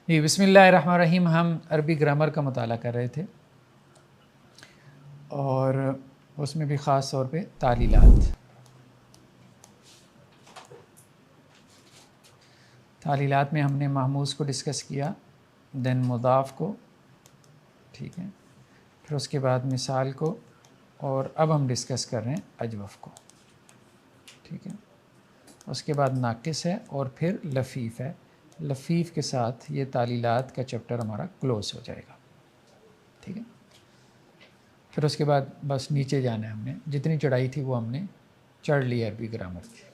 जी, बिस्मिल्लाहिर्रहमानिर्रहीम। हम अरबी ग्रामर का मुताला कर रहे थे और उसमें भी ख़ास तौर पे तालीलात में हमने महमूज़ को डिस्कस किया, देन मुदाफ़ को, ठीक है, फिर उसके बाद मिसाल को, और अब हम डिस्कस कर रहे हैं अजवफ़ को, ठीक है। उसके बाद नाक़िस है और फिर लफ़ीफ़ है। लफ़ीफ़ के साथ ये तालीलात का चैप्टर हमारा क्लोज़ हो जाएगा, ठीक है। फिर उसके बाद बस नीचे जाना है, हमने जितनी चढ़ाई थी वो हमने चढ़ ली अरबी ग्रामर की।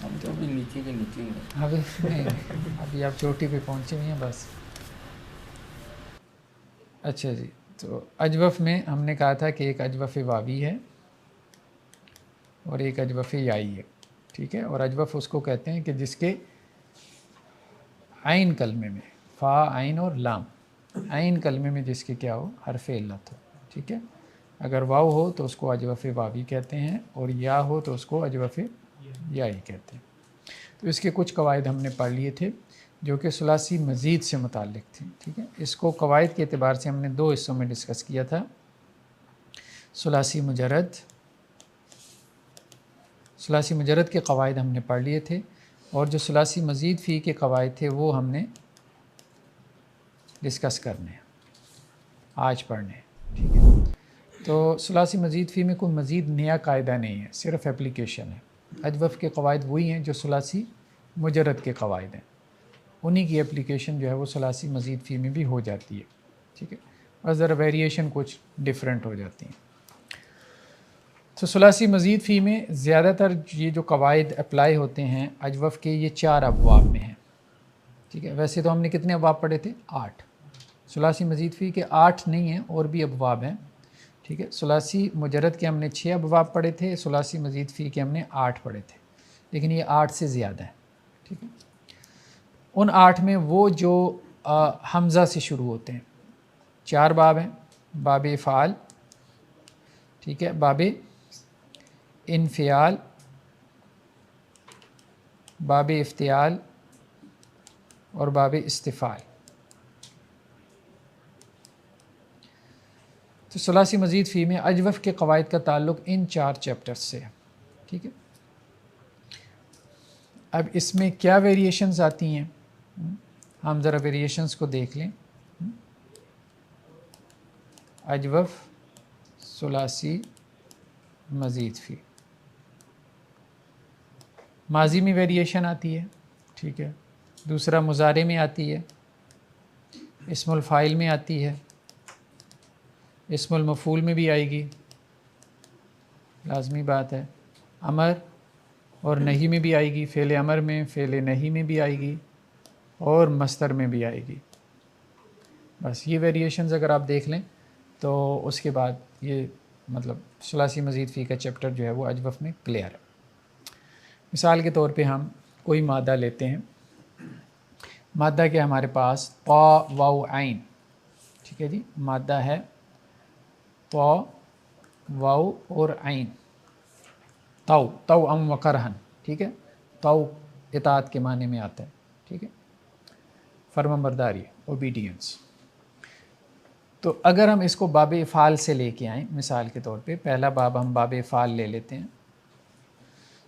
हम तो अभी नीचे के नीचे ही हैं। अभी नहीं, अभी आप चोटी पे पहुँचे हुए हैं बस। अच्छा जी, तो अजवफ़ में हमने कहा था कि एक अजवफ़ वावी है और एक अजवफ़ याई है, ठीक है। और अजवफ़ उसको कहते हैं कि जिसके आइन कलमे में फ़ा, आइन और लाम, आइन कलमे में जिसके क्या हो, हरफ इल्लत हो, ठीक है। अगर वाव हो तो उसको अजवफ़ वावी कहते हैं और या हो तो उसको अजवफ़ याई कहते हैं। तो इसके कुछ कवायद हमने पढ़ लिए थे जो कि सुलासी मज़ीद से मुताल्लिक़ थे, ठीक है। इसको कवायद के एतबार से हमने दो हिस्सों में डिस्कस किया था, सुलासी मुजरद। सुलासी मुजरद के कवायद हमने पढ़ लिए थे और जो सुलासी मज़ीद फ़ी के कवायद थे वो हमने डिस्कस करने हैं, आज पढ़ने हैं, ठीक है। तो सुलासी मज़ीद फ़ी में कोई मज़ीद नया कायदा नहीं है, सिर्फ़ एप्लीकेशन है। अजवफ़ के कवायद वही हैं जो सुलासी मुजरद के कवायद हैं, उन्हीं की एप्लीकेशन जो है वो सुलासी मज़ीद फ़ी में भी हो जाती है, ठीक है। और ज़रा वेरिएशन कुछ डिफरेंट हो जाती हैं। तो सुलासी मज़ीद फ़ी में ज़्यादातर ये जो कवायद अप्लाई होते हैं अजवफ़ के, ये 4 अबवाब में हैं, ठीक है। वैसे तो हमने कितने अबवाब पढ़े थे? 8। सुलासी मज़ीद फ़ी के 8 नहीं हैं, और भी अबवाब हैं, ठीक है। सुलासी मुजरद के हमने 6 अबवाब पढ़े थे, सुलासी मज़ीद फ़ी के हमने 8 पढ़े थे, लेकिन ये 8 से ज़्यादा है, ठीक है। उन 8 में वो जो हमज़ा से शुरू होते हैं, 4 बाब हैं, बाब फ़ाल, ठीक है, बाब इन्फ़ियाल, बाब इफ्तियाल और बाब इस्तिफ़ाल। तो सुलासी मज़ीद फ़ी में अजवफ़ के कवायद का ताल्लुक़ इन 4 चैप्टर्स से है, ठीक है। अब इसमें क्या वेरिएशंस आती हैं, हम ज़रा वेरिएशंस को देख लें। अजवफ़ सुलासी मज़ीद फ़ी, माजी में वेरिएशन आती है, ठीक है। दूसरा मुज़ारे में आती है, इस्मुल फ़ाइल में आती है, इस्मुल मफ़ूल में भी आएगी, लाज़मी बात है। अमर और नही में भी आएगी, फ़ेल अमर में, फ़ेल नही में भी आएगी और मस्तर में भी आएगी। बस ये वेरिएशंस अगर आप देख लें तो उसके बाद ये मतलब सुलासी मज़ीद फ़ी का चैप्टर जो है वो अजवफ़ में क्लियर है। मिसाल के तौर पे हम कोई मादा लेते हैं, मादा के हमारे पास ता वाव आइन, ठीक है जी। मादा है ता वाव और आइन, ताऊ, ताऊ अम वकरहन, ठीक है। ताऊ इताअत के माने में आता है, ठीक है, फर्माबरदारी, ओबीडियंस। तो अगर हम इसको बाब फ़ाल से लेके आएँ, मिसाल के तौर पे पहला बाब हम बाब फ़ाल ले लेते हैं,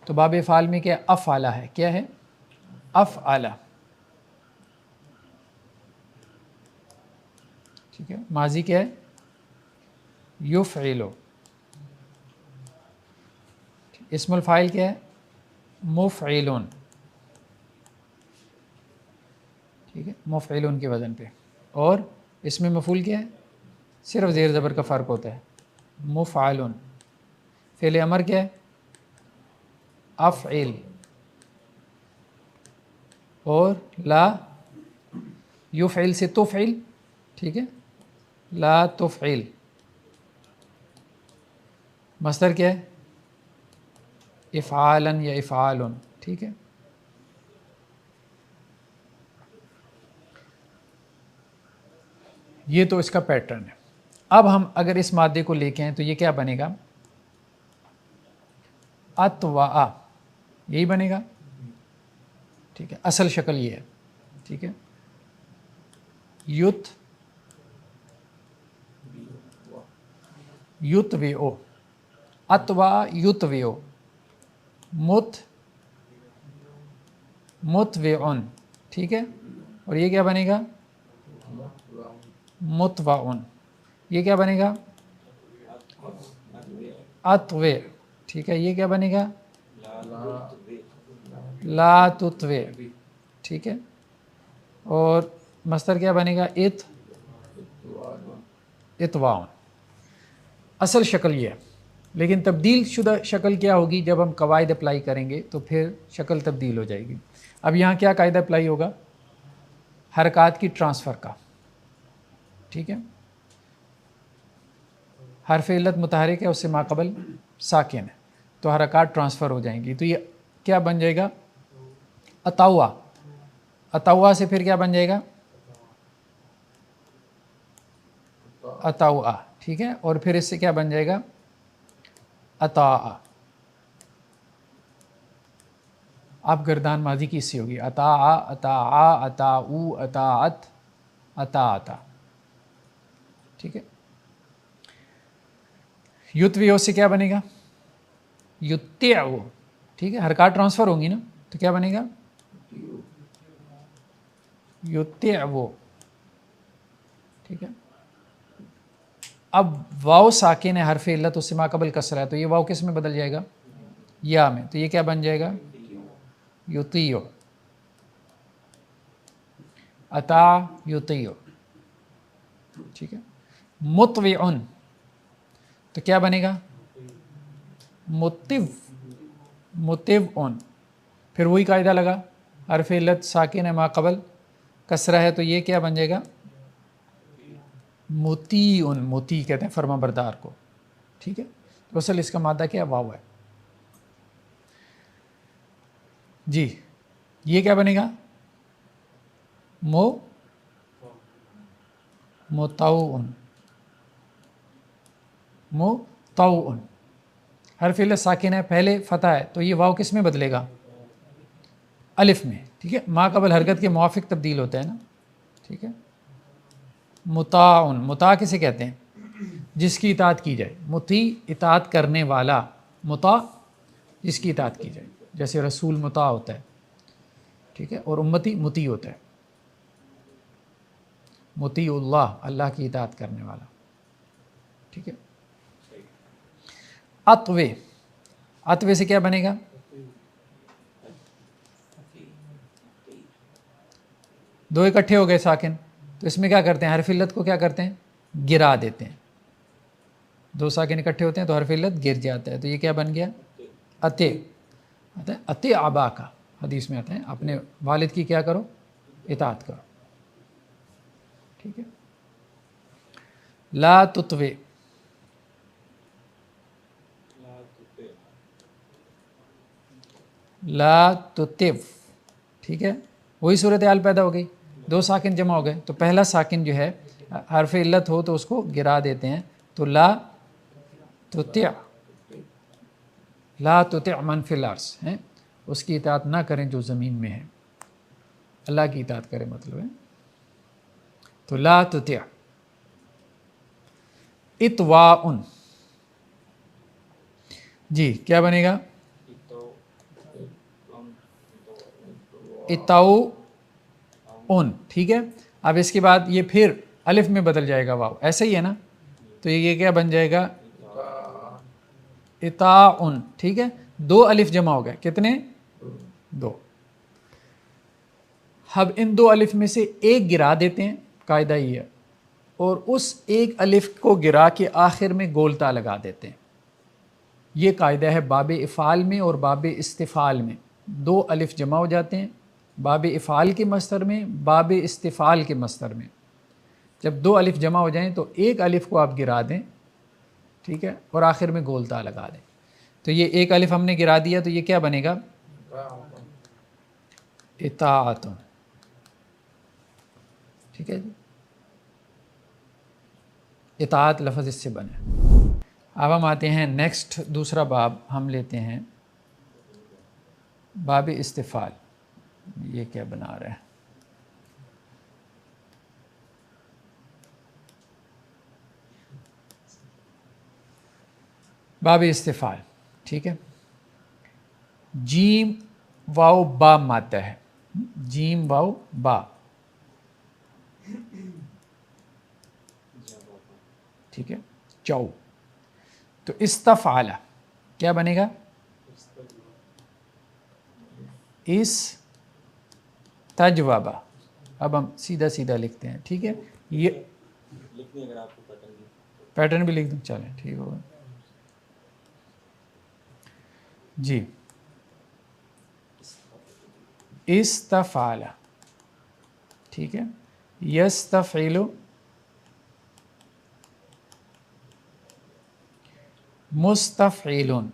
तो बाब फ़ाल में क्या अफ़अला है, क्या है? अफ़अला, ठीक है। माजी क्या है? युफ़इलु। इस्मुल फ़ाइल क्या है? मुफ़इलुन, ठीक है, मुफ़इलुन के वज़न पे। और इसमें मफ़ूल क्या है? सिर्फ ज़ेर ज़बर का फ़र्क होता है, मुफ़अलुन। फ़ेल अमर क्या है? अफ़इल। और ला युफ़इल से तुफ़इल, ठीक है, ला तुफ़इल। मस्दर क्या है? इफ़आलन या इफ़आलुन, ठीक है। ये तो इसका पैटर्न है। अब हम अगर इस मादे को लेके आएँ तो ये क्या बनेगा? अत्वा, यही बनेगा, ठीक है। असल शक्ल ये है, ठीक है। युत युतवेओ, अतवा युतवेओ, मुत मुतवेउन, ठीक है। और ये क्या बनेगा? मुतवाउन। ये क्या बनेगा? अतवे, ठीक है। ये क्या बनेगा? ला तुतवे, ठीक है। और मस्तर क्या बनेगा? इतवाउन। असल शक्ल ये है, लेकिन तब्दील शुदा शक्ल क्या होगी? जब हम कवायद अप्लाई करेंगे तो फिर शक्ल तब्दील हो जाएगी। अब यहाँ क्या कायदा अप्लाई होगा? हरकत की ट्रांसफ़र का, ठीक है। हरफ इल्लत मुतहरिक है, उससे माक़बल साकिन है, तो हरकत ट्रांसफ़र हो जाएंगी। तो ये क्या बन जाएगा? अतावा। अतावा से फिर क्या बन जाएगा? अतावा, ठीक है। और फिर इससे क्या बन जाएगा? अता। अब गर्दान माजी की इससे होगी अता, अता, अताऊ, अताअत, अता, ठीक है। युतवियो से क्या बनेगा? युत्तेओ, ठीक है। हरकत ट्रांसफ़र होंगी ना, तो क्या बनेगा? युत्तेओ, ठीक है। अब वाव साकिन है, हरफ इल्लत, उससे माक़बल कसरा है, तो ये वाव किस में बदल जाएगा? या में। तो ये क्या बन जाएगा? युतियो, अता युतियो, ठीक है। मुतविउन, तो क्या बनेगा? मुतिव, मुतिवउन। फिर वही कायदा लगा, हरफ इल्लत साकिन है, माक़बल कसरा है, तो ये क्या बन जाएगा? मुतीउन। मुती कहते हैं फरमा बरदार को, ठीक है। तो असल इसका मादा क्या? वाव है जी। ये क्या बनेगा? मुताउन, मुताउन। हरफ इल्लत साकिन है, पहले फतह है, तो ये वाव किस में बदलेगा? अलिफ में, ठीक है। मा कबल हरकत के मुआफिक तब्दील होता है ना, ठीक है। मुताउन, मुता किसे कहते हैं? जिसकी इताअत की जाए। मुती इताअत करने वाला, मुता जिसकी इताअत की जाए, जैसे रसूल मुता होता है, ठीक है। और उम्मती मुती होता है। मुतीउल्लाह, अल्लाह की इताअत करने वाला, ठीक है। अतवे, अतवे से क्या बनेगा? दो इकट्ठे हो गए साकिन, तो इसमें क्या करते हैं? हरफ इल्लत को क्या करते हैं? गिरा देते हैं। दो साकिन इकट्ठे होते हैं तो हरफ इल्लत गिर जाता है, तो ये क्या बन गया? अते। आता है अते आबा का, हदीस में आता है, अपने वालिद की क्या करो? इताअत करो, ठीक है। ला तुतवे, ला तुतिव, ठीक है। वही सूरत हाल पैदा हो गई, दो साकिन जमा हो गए, तो पहला साकिन जो है हरफ इल्लत हो तो उसको गिरा देते हैं, तो ला तुत्या, ला तुत्या मन फिल अर्स है, उसकी इताअत ना करें जो ज़मीन में है, अल्लाह की इताअत करें मतलब है। तो ला तुत्या। इतवाउन, जी क्या बनेगा? इताउ उन, ठीक है। अब इसके बाद ये फिर अलिफ में बदल जाएगा वाव, ऐसे ही है ना, तो ये क्या बन जाएगा? इताउन, ठीक है। दो अलिफ जमा हो गए, कितने? दो। अब इन दो अलिफ में से एक गिरा देते हैं, कायदा ये है, और उस एक अलिफ को गिरा के आखिर में गोलता लगा देते हैं। ये कायदा है बाब इफ़ाल में और बाब इस्तिफ़ाल में, दो अलिफ जमा हो जाते हैं, बाब इफ़ाल के मस्तर में, बाब इस्तिफ़ाल के मस्तर में। जब दो अलिफ जमा हो जाएं तो एक अलिफ को आप गिरा दें, ठीक है, और आखिर में गोलता लगा दें। तो ये एक अलिफ हमने गिरा दिया, तो ये क्या बनेगा? इताअतुन, ठीक है जी। इताअत लफ्ज़ इससे बने। अब हम आते हैं नेक्स्ट, दूसरा बाब हम लेते हैं, बाब इस्तिफ़ाल। ये क्या बना रहा है? बाब इस्तिफ़ाल, ठीक है। जीम वाव बा मादा है, जीम वाव बा, ठीक है। चौ, तो इस्तफ़ाला क्या बनेगा? इस तजवाबा। अब हम सीधा सीधा लिखते हैं, ठीक है। ये अगर आपको पैटर्न भी लिख दूँ, चलें ठीक होगा जी। इस्तफ़ाला, ठीक है। यस्तफ़िलु, मुस्तफ़िलुन,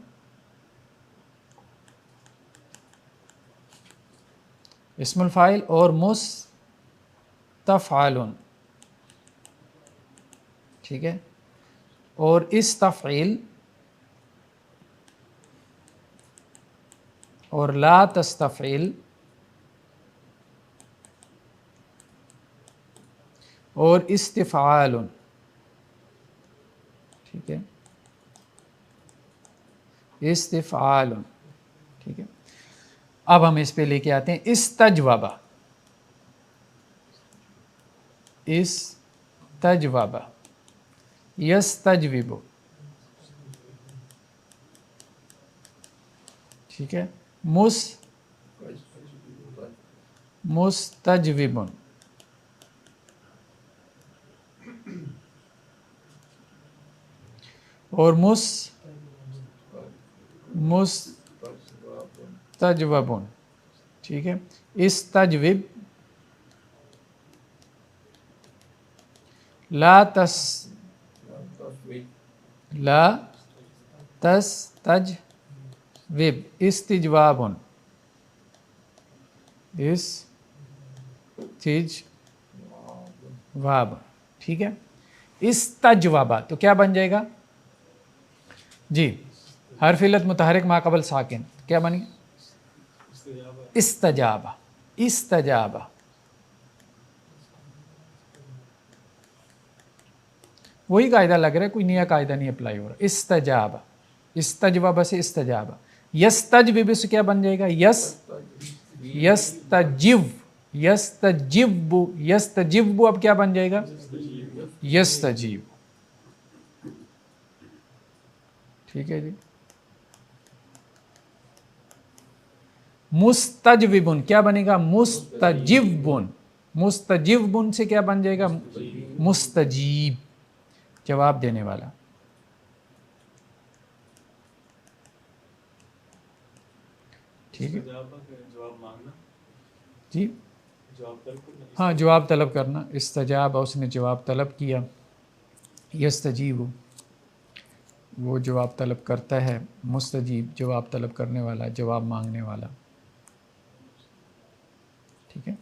इस्मुल फ़ाइल, और मुस्तफ़ालुन, ठीक है। और इस्तफ़िल और ला तस्तफ़िल और इस्तिफ़ालुन, ठीक है। इस्तिफ़ालुन, ठीक है। अब हम इस पे लेके आते हैं इस्तजवाबा। इस्तजवाबा, यस्तजविबु, ठीक है। मुस्तजविबुन, और मुस्तजवबुन, ठीक है। इस्तजविब, ला तस्तजविब, इस्तिजवाबुन, इस्तिजवाब, ठीक है। इस्तजवाबा तो क्या बन जाएगा जी? हर्फ इल्लत मुतहरिक मा क़बल साकिन, क्या बनी? इस्तजाबा, इस्तजाबा, वही कायदा लग रहा है, कोई नया कायदा नहीं अप्लाई हो रहा। इस्तजाबा, इस्तजवाबा से इस्तजाबा। यस्तजविब से क्या बन जाएगा? यस्तजिव, यस्तजिब्बु, यस्तजिब्बु अब क्या बन जाएगा? यस्तजीब, ठीक है जी। मुस्तजविबुन क्या बनेगा? मुस्तजिबुन, मुस्तजिबुन से क्या बन जाएगा? मुस्तजीब, जवाब देने वाला, ठीक है जी। हाँ, जवाब तलब करना। इस्तजाबा, उसने जवाब तलब किया। यस्तजीब, वो जवाब तलब करता है। मुस्तजीब, जवाब तलब करने वाला, जवाब मांगने वाला, ठीक है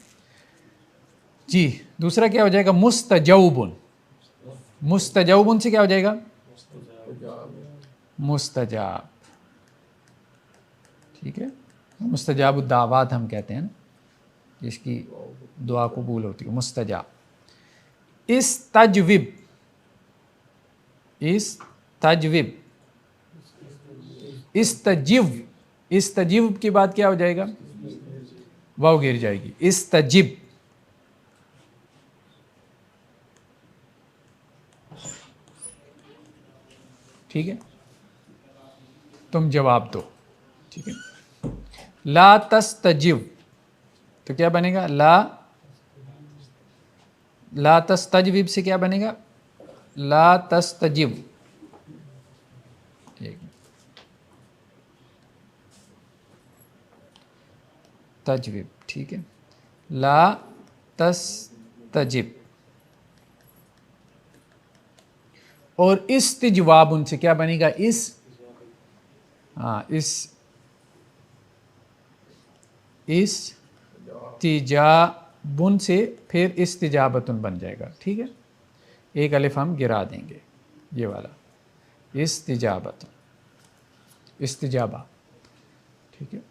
जी। दूसरा क्या हो जाएगा? मुस्तजौबुन, मुस्तजौबुन से क्या हो जाएगा? मुस्तजाब, ठीक है। मुस्तजाब दावात हम कहते हैं, जिसकी दुआ कबूल होती है, मुस्तजाब। इस्तजविब, इस्तजविब, इस्तजिव, इस्तजिव के बाद क्या हो जाएगा? वाव गिर जाएगी। इस्तजिब, ठीक है। तुम जवाब दो, ठीक है। ला तस्तजिव तो क्या बनेगा? ला तस्तजविब से क्या बनेगा? ला तस्तजिव, तजविब, ठीक है। ला तस्तजिब, और इस्तिजवाब उनसे क्या बनेगा? इस्तिजाबुन से फिर इस्तिजाबतुन बन जाएगा, ठीक है। एक अलिफ हम गिरा देंगे, ये वाला इस्तिजाबतुन, इस्तिजाबा, ठीक है।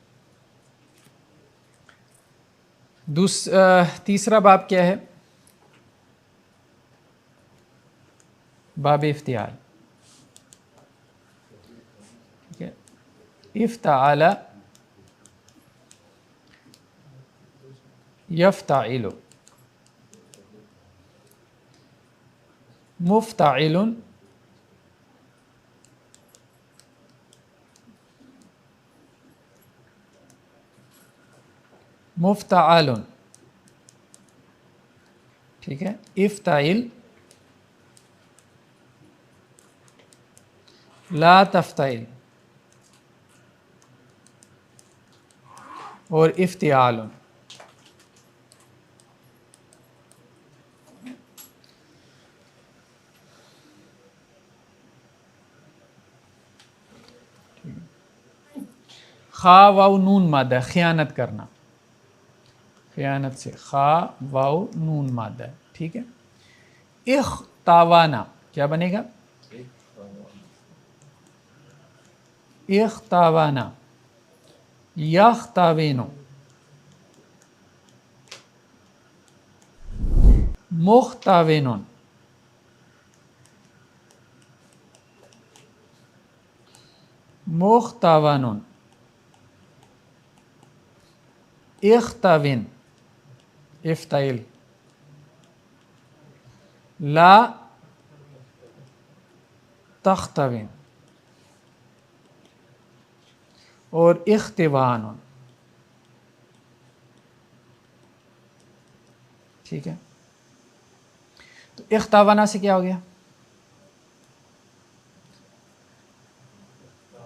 तीसरा बाब क्या है? बाब इफ्तियाल। इफ्ताअला यफ्ताइलु, मुफ्ताइलुन मुफ्ताअलुन, ठीक है। इफ्ताइल ला तफ्ताइल और इफ्तिआलुन। खा वाव नून मादा, खयानत करना, खयानत से खा वाव नून मादा, ठीक है। इख्तावाना क्या बनेगा? इख्तावाना, यख्तावेनो, मुख्तावेनुन, मुख्तावानुन, इख्ताविन, इफ्ताइल, ला तख्ताविन और इख्तिवानुन, ठीक है। तो इख्तावाना से क्या हो गया?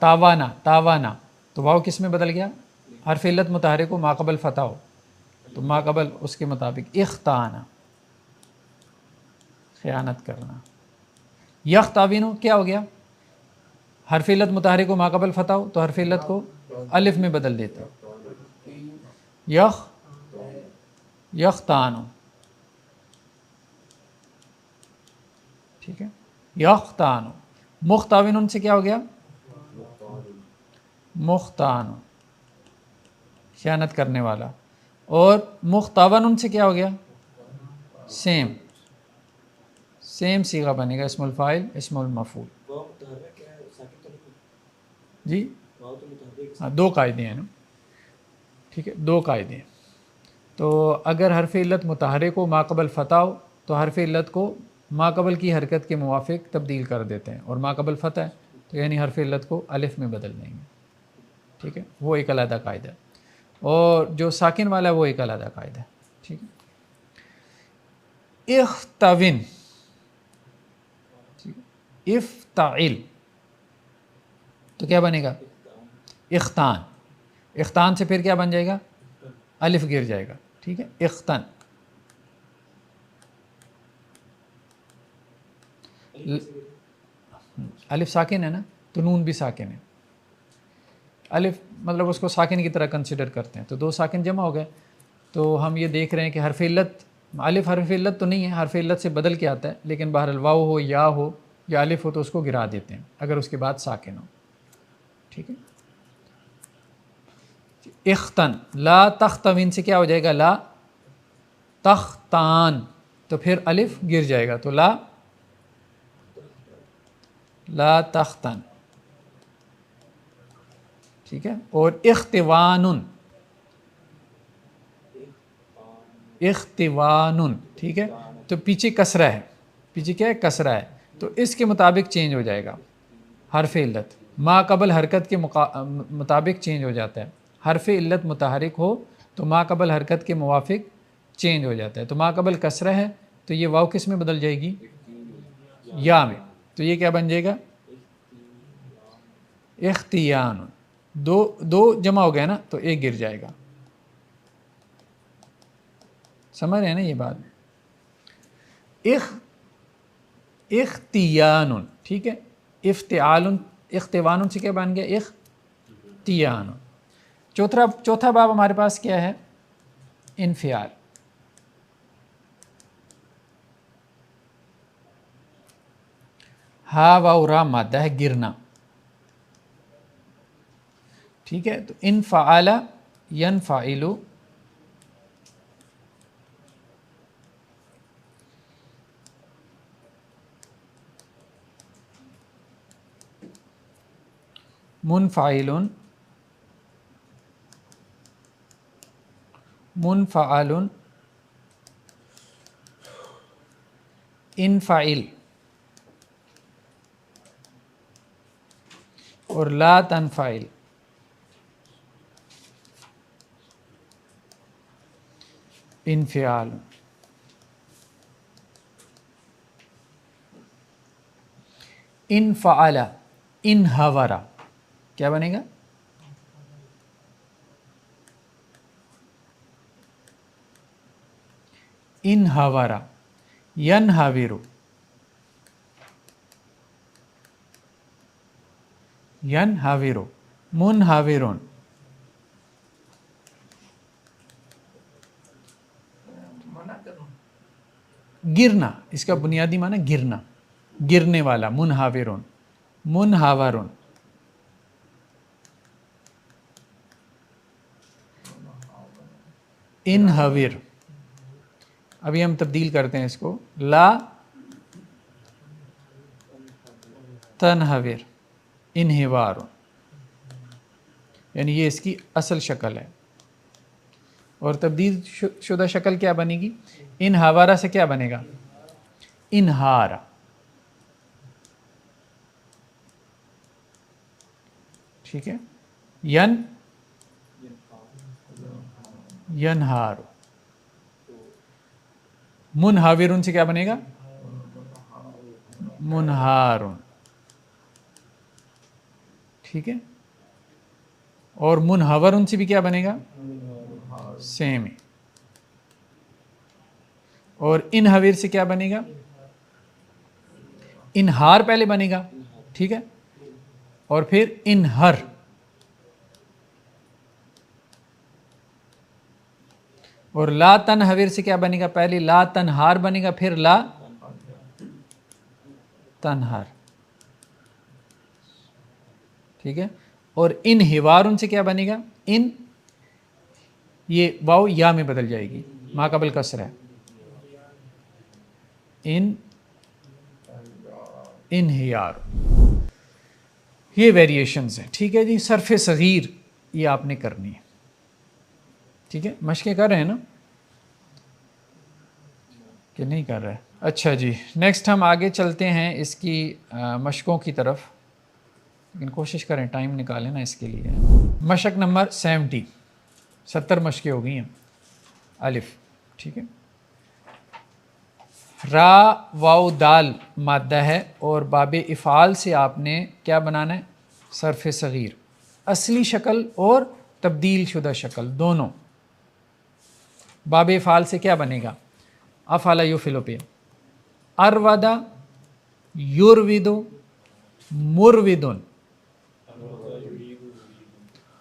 तावाना, तावाना, तो वाव किस में बदल गया? हर्फ इल्लत मुताहरिक को माक़बल फ़तह हो तो माक़बल उसके मुताबिक इख्ताना, ख़यानत करना। यख्ताविनो क्या हो गया? हर्फ इल्लत मुताहरिक को माक़बल फ़तह हो तो हर्फ इल्लत को अलिफ में बदल देते हैं। यख्तानो, ठीक है। यख्तानो, मुख्ताविनुन से क्या हो गया? मुख्तानो, ख़यानत करने वाला। और मुख्तावनुन से क्या हो गया? सेम, सेम सीगा बनेगा, इस्मुल फ़ाइल इस्मुल मफ़ूल। जी हाँ, दो कायदे हैं ना, ठीक है, दो कायदे हैं। तो अगर हर्फ इल्लत मुताहरिक को माक़बल फ़तह हो तो हर्फ इल्लत को माक़बल की हरकत के मुवाफ़िक तब्दील कर देते हैं, और माक़बल फ़तह है तो यानी हर्फ इल्लत को अलिफ में बदल देंगे, ठीक है। वो एक अलहदा कायदा है। और जो साकिन वाला है वो एक अलहदा कायदा है, ठीक है। इख्ताविन, इफ्ताइल, तो क्या बनेगा? इख्तान, इख्तान से फिर क्या बन जाएगा? अलिफ गिर जाएगा, ठीक है। इख्तन, अलिफ साकिन है ना, तो नून भी साकिन है। अलिफ मतलब उसको साकिन की तरह कंसिडर करते हैं, तो दो साकिन जमा हो गए। तो हम ये देख रहे हैं कि हर्फ इल्लत, अलिफ हर्फ इल्लत तो नहीं है, हर्फ इल्लत से बदल के आता है, लेकिन बहरहाल वाव हो या अलिफ हो तो उसको गिरा देते हैं अगर उसके बाद साकिन हो, ठीक है। इख्तन, ला तख्तविन से क्या हो जाएगा? ला तख्तान, तो फिर अलिफ गिर जाएगा, तो ला तख्तन, ठीक है। और इख्तिवानुन, इख्तिवानुन, ठीक है। तो पीछे कसरा है, पीछे क्या है? कसरा है, तो इसके मुताबिक चेंज हो जाएगा। हर्फ इल्लत माक़बल हरकत के मुताबिक चेंज हो जाता है। हर्फ इल्लत मुताहरिक हो तो माक़बल हरकत के मुवाफिक चेंज हो जाता है। तो माक़बल कसरा है तो ये वाव किस में बदल जाएगी? या में, तो ये क्या बन जाएगा? इख्तियान, दो जमा हो गया ना तो एक गिर जाएगा। समझ रहे हैं ना ये बात? इख्तियानुन, ठीक है। इफ्तिआलुन, इख्तिवानुन से क्या बन गया? इख्तियानुन। चौथा बाब हमारे पास क्या है? इन्फियाल। हा वाव रा मादा है, गिरना, ठीक है। तो इनफ़अला यनफ़इलु, मुनफ़इलुन मुनफ़अलुन, इनफ़ाइल और ला तनफ़ाइल। इनफ़ियाल, इनफ़अला, इनहवरा, क्या बनेगा? इनहवरा, यनहविरु, यनहविरु, मुनहविरुन, गिरना, इसका बुनियादी माना गिरना, गिरने वाला, मुनहाविरुन, मुनहावरुन। इनहविर, अभी हम तब्दील करते हैं इसको, ला तनहविर, इनहिवारुन, यानी ये इसकी असल शक्ल है। और तब्दील शुदा शक्ल क्या बनेगी? इन हवारा से क्या बनेगा? इनहारा, ठीक है। यन, यनहार, मुनहाविरुन से क्या बनेगा? मुनहारुन, ठीक है। और मुनहवरुन से भी क्या बनेगा? सेम है। और इनहविर से क्या बनेगा? इनहार पहले बनेगा, ठीक है, और फिर इनहर। और ला तनहविर से क्या बनेगा? पहले ला तनहार बनेगा, फिर ला तनहार, ठीक है। और इन हिवारुन से क्या बनेगा? इन, ये वाव या में बदल जाएगी, मा कबल कसर है। इन हियार, ये वेरिएशंस हैं, ठीक है जी। सरफ़े सगीर ये आपने करनी है, ठीक है। मशक़ें कर रहे हैं ना कि नहीं कर रहे? अच्छा जी, नेक्स्ट हम आगे चलते हैं इसकी मशक़ों की तरफ, लेकिन कोशिश करें टाइम निकालें ना इसके लिए। मशक़ नंबर 70 मशक़ें हो गई हैं। अलिफ, ठीक है। रा वाव दाल मादा है और बाब इफ़ाल से आपने क्या बनाना है? सरफ़े सगीर, असली शक्ल और तब्दील शुदा शक्ल दोनों। बाब इफ़ाल से क्या बनेगा? अफ़ाला युफ़िलु पे, अरवदा, युरविदु, मुरविदुन,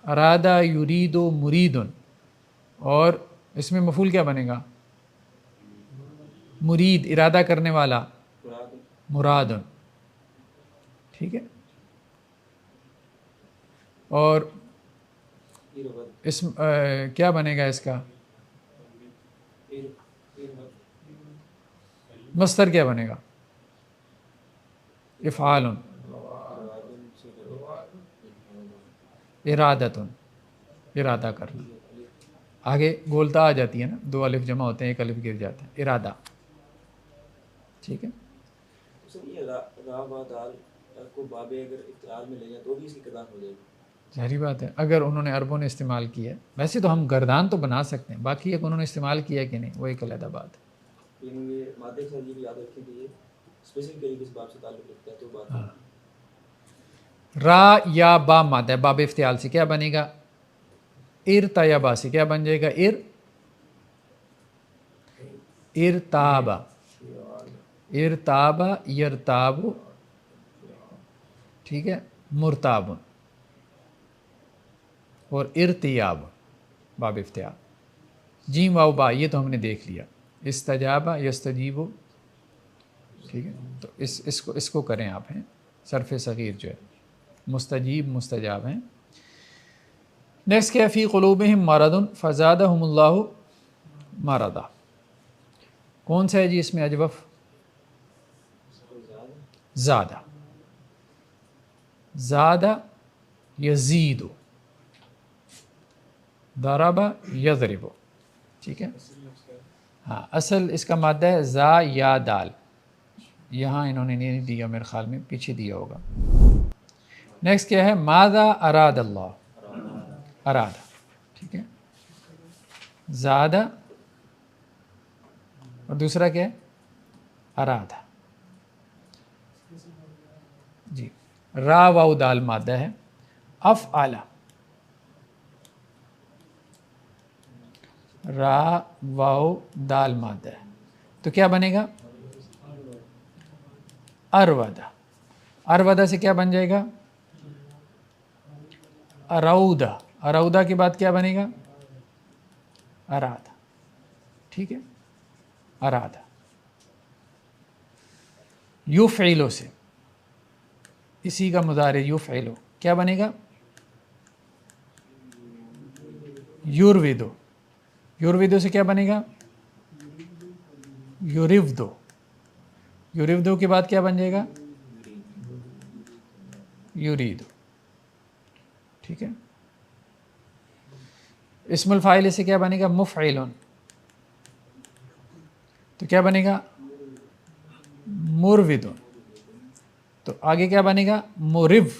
अरादा, युरीदु, मुरीदुन। और इसमें मफूल क्या बनेगा? मुरीद, इरादा करने वाला, मुरादुन, ठीक है। और इस क्या बनेगा इसका? मस्तर क्या बनेगा? इफ़ालुन, इरादतुन, इरादा करना। आगे गोलता आ जाती है ना, दो अलिफ जमा होते हैं, एक अलिफ गिर जाता है, इरादा, ठीक है। जाहिर बात है, अगर उन्होंने अरबों ने इस्तेमाल किया है, वैसे तो हम गर्दान तो बना सकते हैं, बाकी एक उन्होंने इस्तेमाल किया कि नहीं वो एक अलग बात है। हाँ। रा या बा मादा है, बाब इफ्तियाल से क्या बनेगा? इर तयबा से क्या बन जाएगा? इरताबा, इरताबा, यरताबु, ठीक है, मुरताबुन। और इर्तियाब बाब इफ्तियाल, जीम वाव बा ये तो हमने देख लिया। इस्तजाबा, यस्तजीबु, ठीक है। तो इसको करें आप, हैं सरफ़े सगीर जो है, मुस्तजीब मुस्तजाब हैं। नेक्स्ट क्या? फ़ी क़ुलूबिहिम मरदुन फ़ज़ादहुमुल्लाहु मरदा, कौन सा है जी इसमें अजवफ़? ज़ादा, ज़ादा यज़ीदु, दरबा यज़रिबु, ठीक है। हाँ, असल इसका मादा है ज़ा या दाल, यहाँ इन्होंने नहीं दिया, मेरे ख्याल में पीछे दिया होगा। नेक्स्ट क्या है, मादा अराद अल्लाह, अरादा, ठीक है, ज़्यादा, और दूसरा क्या है, अरादा जी। रा वाउ दाल मादा है। अफ आला, रा वाउ दाल मादा है, तो क्या बनेगा, अरवदा। अरवदा से क्या बन जाएगा, अरौदा। अरौदा के बाद क्या बनेगा, अरादा, ठीक है, अरादा। युफ़इलो से, इसी का मुज़ारे युफ़इलो, क्या बनेगा, युरविदो। युरविदो से क्या बनेगा, युरिवदो। युरिवदो के बाद क्या बन जाएगा, युरीदो, ठीक है। इस्मुल फ़ाइल से क्या बनेगा, मुफ़इलुन, तो क्या बनेगा, मुरविदुन। तो आगे क्या बनेगा, मुरिव,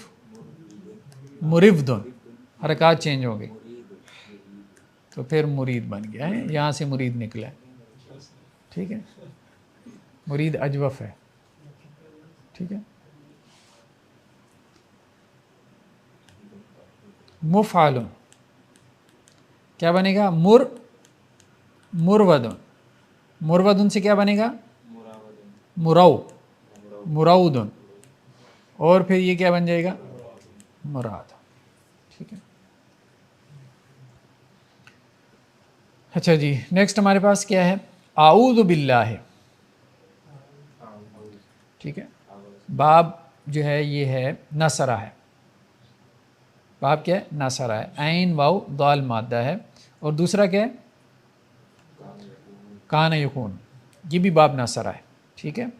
मुरिवदुन, हरकत चेंज हो गई, तो फिर मुरीद बन गया है, यहाँ से मुरीद निकला है, ठीक है। मुरीद अजवफ है, ठीक है। मुफ़ालुन क्या बनेगा, मुरवदुन। मुरवदुन से क्या बनेगा, मुरऊ, मुरऊदुन, और फिर ये क्या बन जाएगा, मुराद, ठीक है। अच्छा जी, नेक्स्ट हमारे पास क्या है, आऊज़ु बिल्लाह, ठीक है। बाब जो है ये है नसरा है, बाब क्या है, नसरा है, ऐन वाउ दाल मादा है, और दूसरा क्या है, कान यकून, ये भी बाब नसरा है, ठीक है।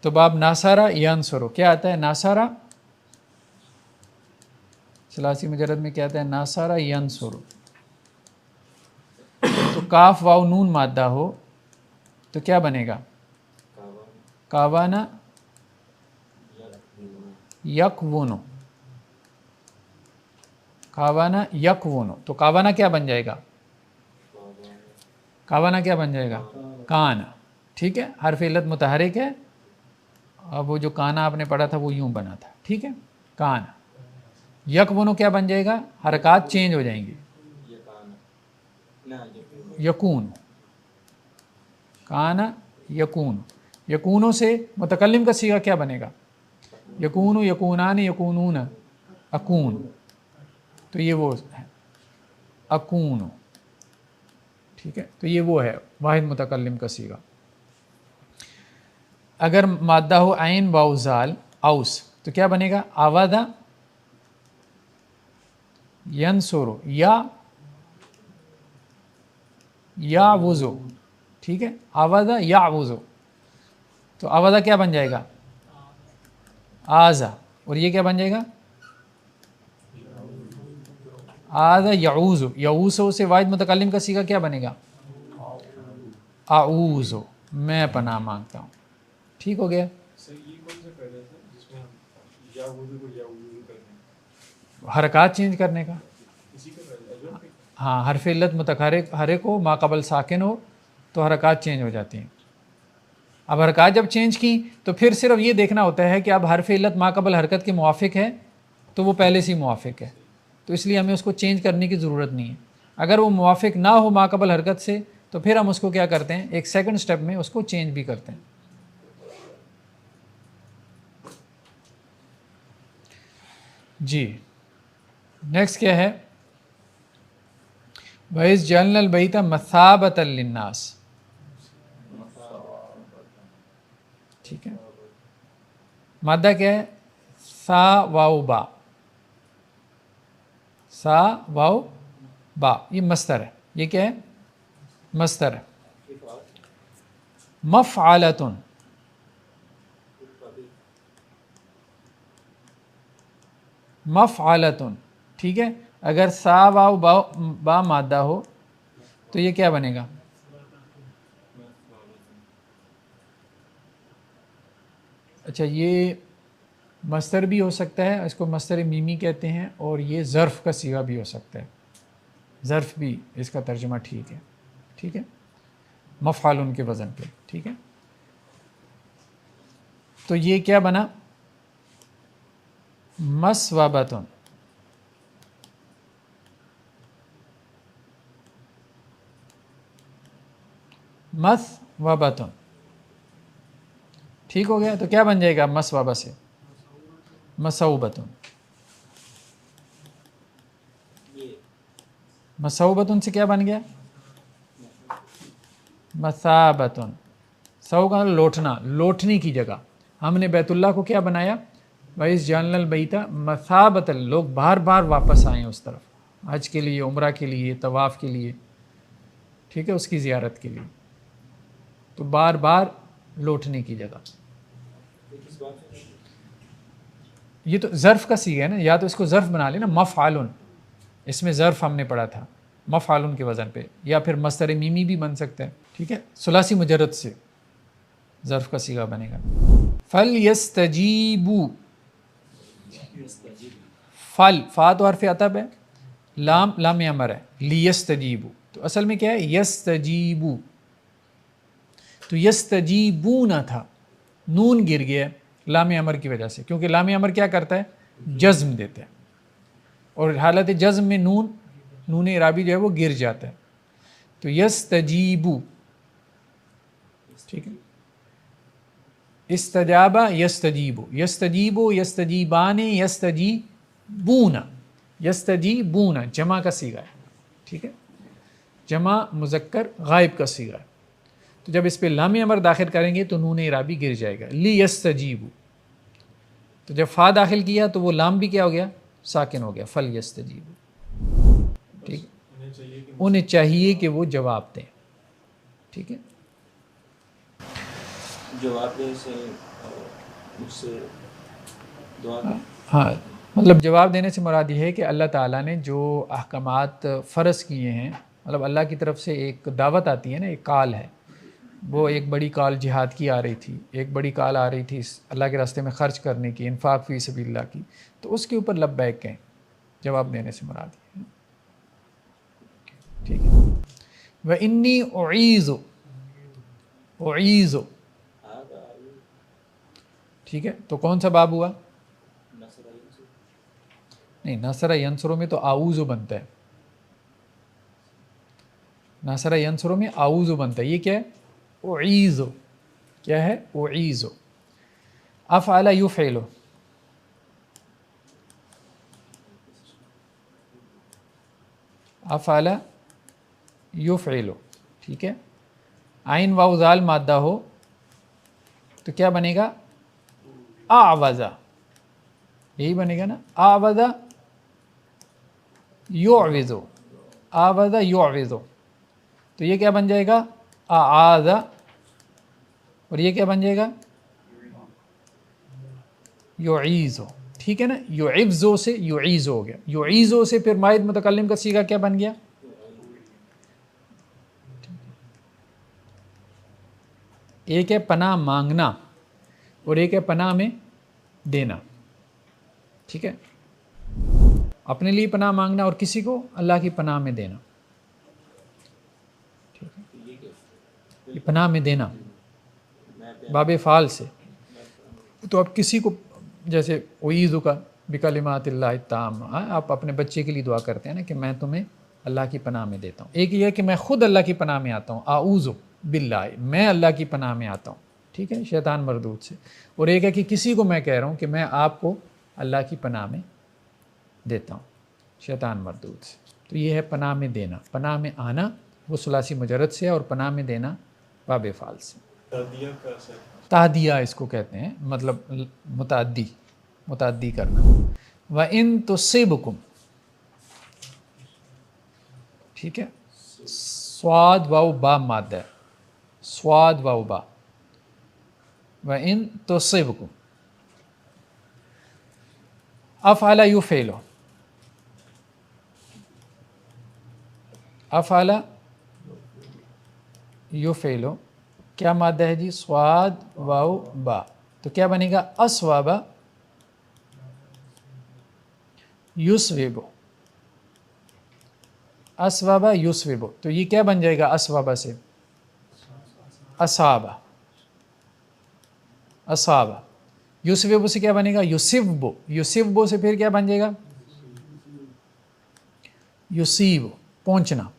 तो बाब नासारा यंसुरु क्या आता है, नासारा सलासी मुजरद में क्या आता है, नासारा यंसुरु। तो काफ वाव नून मादा हो तो क्या बनेगा, कावाना यकवुनु, कावाना यकवुनु। तो कावाना क्या बन जाएगा, कावाना क्या बन जाएगा, काना, ठीक है। हर्फ इल्लत मुतहरिक है, अब वो जो काना आपने पढ़ा था वो यूं बना था, ठीक है, काना। यकवुनु क्या बन जाएगा, हरकत चेंज हो जाएंगी, यकून, काना यकून। यकूनों से मुतकल्लिम का सीगा क्या बनेगा, यकूनु, यकूनान, यकूनून, अकून, तो ये वो है, अकून, ठीक है। तो ये वो है वाहिद मुतकल्लिम का सीगा। अगर मादा हो ऐन वाउ ज़ाल औस, तो क्या बनेगा, आवादा यंसुरु, या वुज़ु, ठीक है, आवादा या वुज़ु। तो आवादा क्या बन जाएगा, आज़ा, और ये क्या बन जाएगा, आज़ा यऊज़ु। यऊज़ु से वाहिद मुतकल्लिम का सीगा क्या बनेगा, आऊज़ु, मैं पनाह मांगता हूँ, ठीक हो गया। हरकत चेंज करने का, हाँ, हरफ इल्लत मुतहरिक हरक हो, माक़बल साकिन हो तो हरकत चेंज हो जाती हैं। अब हरकत जब चेंज की तो फिर सिर्फ ये देखना होता है कि अब हरफ इल्लत माक़बल हरकत के मुवाफ़िक है तो वो पहले से ही मुवाफ़िक है, तो इसलिए हमें उसको चेंज करने की ज़रूरत नहीं है। अगर वो मुवाफ़िक ना हो माक़बल हरकत से तो फिर हम उसको क्या करते हैं, एक सेकंड स्टेप में उसको चेंज भी करते हैं। जी, नेक्स्ट क्या है, वइज़ जअलनल बैता मसाबतल लिन्नास, ठीक है। मादा क्या है, सा वाउ बा, सा वाउ बा, ये मस्तर है, ये क्या है, मस्तर है। मफ़अलतुन, मफ़अलतुन, ठीक है। अगर सा वाव बा मादा हो तो ये क्या बनेगा? अच्छा, ये मस्तर भी हो सकता है, इसको मस्तर मीमी कहते हैं, और ये ज़र्फ़ का सीगा भी हो सकता है। ज़र्फ़ भी इसका तर्जुमा ठीक है। ठीक है, मफ़ालुन के वज़न पे। ठीक है, तो ये क्या बना? मसवाबतुन। मसवाबतुन, ठीक हो गया। तो क्या बन जाएगा मसवाबा से? मसऊबतुन। मसऊबतुन से क्या बन गया? मसाबतुन। सऊ का लौटना, लौटने की जगह। हमने बैतुल्लाह को क्या बनाया? वैस जानल बैता मसाबतल, लोग बार बार वापस आएँ उस तरफ, हज के लिए, उम्रा के लिए, तवाफ़ के लिए। ठीक है, उसकी ज़ियारत के लिए। तो बार बार लौटने की जगह। ये तो ज़र्फ़ का सीगा है ना, या तो इसको ज़र्फ़ बना लेना मफ़आलुन, इसमें ज़र्फ़ हमने पढ़ा था मफ़आलुन के वज़न पे, या फिर मस्तर मीमी भी बन सकता है। ठीक है, सुलासी मुजर्रद से ज़र्फ़ का सीगा बनेगा। फल यस्तजीबू, फल फ़ा तो हर्फ़ अतब है, लाम लाम अमर है, लियस्तजीबू तो असल में क्या है? यस्तजीबू। तो यस्तजीबू ना था, नून गिर गया लाम अमर की वजह से, क्योंकि लाम अमर क्या करता है? जज्म देता है, और हालत जज्म में नून इराबी जो है वो गिर जाता है। तो यस्तजीबू, ठीक है, इस्तजाबा यस्तजीबू, यस्तजीबू यस्तजीबाने यस्तजीबूना, यस्तजीबूना जमा का सीगा है। ठीक है, जमा मुज़क्कर गायब का सीगा है। तो जब इस पे लाम अमर दाखिल करेंगे तो नून इराबी गिर जाएगा, ली यस्तजीबू। तो जब फ़ा दाखिल किया तो वो लाम भी क्या हो गया? साकिन हो गया, फल यस्तजीबू। ठीक, उन्हें चाहिए कि वो जवाब दें। ठीक है, जवाब देने से मुझसे दुआ करें। हाँ, मतलब जवाब देने से मुराद ये है कि अल्लाह ताला ने जो अहकामात फ़र्ज़ किए हैं, मतलब अल्लाह की तरफ से एक दावत आती है ना, एक कॉल है। वो एक बड़ी कॉल जिहाद की आ रही थी, एक बड़ी कॉल आ रही थी अल्लाह के रास्ते में ख़र्च करने की, इन्फाक फ़ी सबीलिल्लाह की। तो उसके ऊपर लब्बैक कहें, जवाब देने से मुराद है। ठीक है, व इन्नी उईज़ु, उईज़ु, ठीक है, तो कौन सा बाब हुआ? नहीं, नसरा यंसुरों में तो आऊज़ो बनता है, नसरा यंसुरों में आऊज़ो बनता है। ये क्या है? उईज़ो। क्या है? उईज़ो। अफ़अला युफ़इलु, अफ़अला युफ़इलु। ठीक है, आइन वाव ज़ाल मादा हो तो क्या बनेगा? आवाज़ा, यही बनेगा ना, आवाज़ा युअविज़ु, आवाज़ा युअविज़ु। तो ये क्या बन जाएगा? आज़ा, और ये क्या बन जाएगा? युईज़ो। ठीक है ना, युइज़ो से युईज़ो हो गया, युईज़ो से फिर माइद मुतकल्लिम का सीगा क्या बन गया? एक है पनाह मांगना और एक है पनाह में देना। ठीक है, अपने लिए पनाह मांगना और किसी को अल्लाह की पनाह में देना। ठीक है, ये पनाह में देना बाबे फ़ाल से। तो अब किसी को, जैसे उईज़ु का बिकलिमातिल्लाहि ताम्मा, आप अपने बच्चे के लिए दुआ करते हैं ना कि मैं तुम्हें अल्लाह की पनाह में देता हूँ। एक ये है कि मैं ख़ुद अल्लाह की पनाह में आता हूँ, आऊज़ु बिल्लाहि, मैं अल्लाह की पनाह में आता हूँ। ठीक है, शैतान मरदूद से। और एक है कि किसी को मैं कह रहा हूँ कि मैं आपको अल्लाह की पनाह में देता हूँ, शैतान मरदूद से। तो ये है पनाह में देना। पनाह में आना वो सुलासी मुजर्रद से है, और पनाह में देना बाबे फ़ाल से। तादिया इसको कहते हैं, मतलब मुताद्दी करना। व इन तुसिबकुम, ठीक है, स्वाद वाउ बा मादा है, स्वाद वाउ बा। व इन तुसिबकुम, अफ़अला युफ़इलु, अफ़ाला युफ़िलु, क्या मादा है जी? स्वाद वाउ बा, तो क्या बनेगा? अस्वाबा युस्विबु, अस्वाबा युस्विबु, तो ये क्या बन जाएगा अस्वाबा से? असाबा, असाबा। युस्विबु से क्या बनेगा? युसिबु, युसिबु से फिर क्या बन जाएगा? युसीबु, पहुंचना।